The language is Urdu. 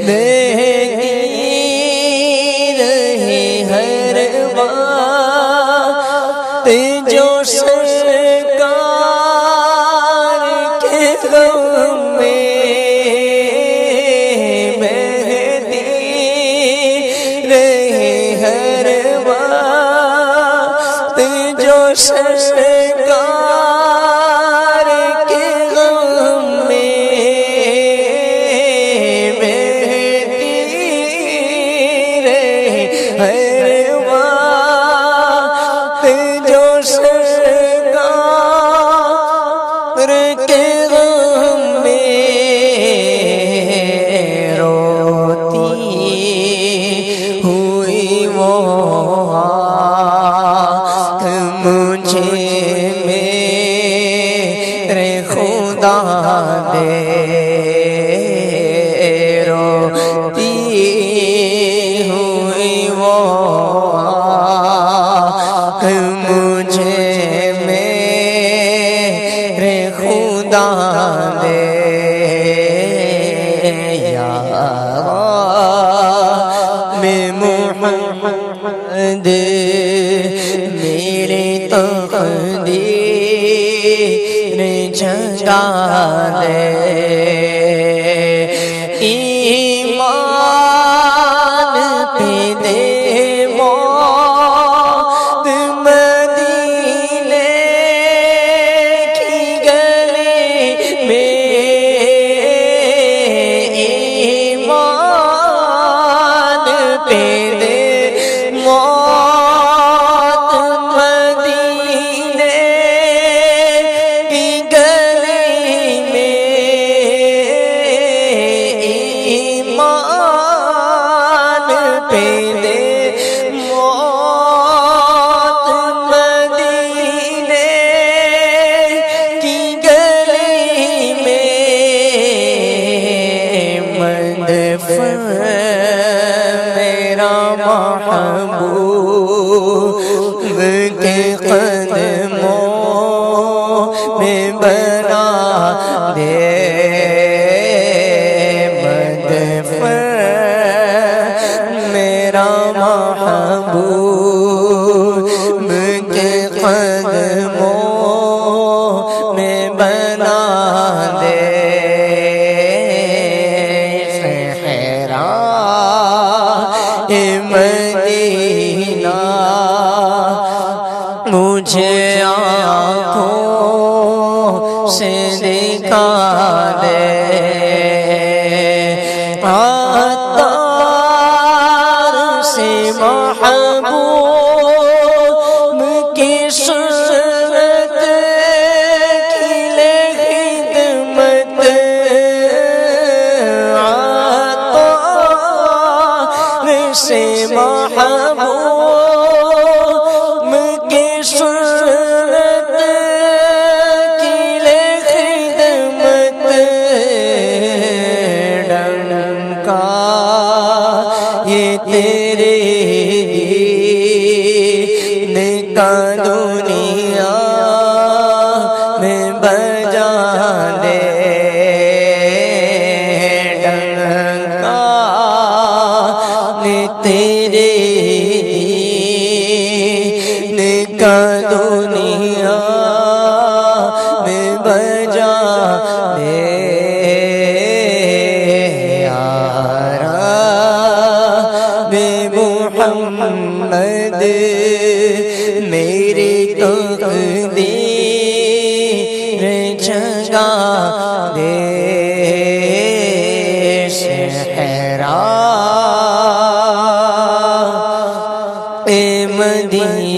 رہے ہر وقت جو سرکار کے غم میں مہدی رہے ہر وقت جو سرکار کے غم میں مہدی رہے ہر وقت جو سرکار کے غم میں روتی ہوئی وہ مجھے میرے خدا دے روتی ہوئی وہ مجھے میرے خدا دے یا میں محمد میرے تقدیر جگا دے ایمان پہ دے موت مدینے کی گلی میں ایمان پہ دے موت مدینے کی گلی میں ایمان پہ دے موت مدینے کی گلی میں مدفن میرا محبوب کے قدموں میں بنا دے مدفن میرا محبوب کے قدموں میں بنا دے صحرا مدینہ مجھے آنکھوں سے دکھا دے عطار سے محبوب کی صورت کی لے خدمت عطار سے محبوب کی صورت کی لے خدمت ڈنکا یہ تیرے دین کا دنیا میں بجا دے ڈنکا یہ تیرے دین کا دنیا میں بجا دے محمد میری تقدیر جگا دے صحرا مدینہ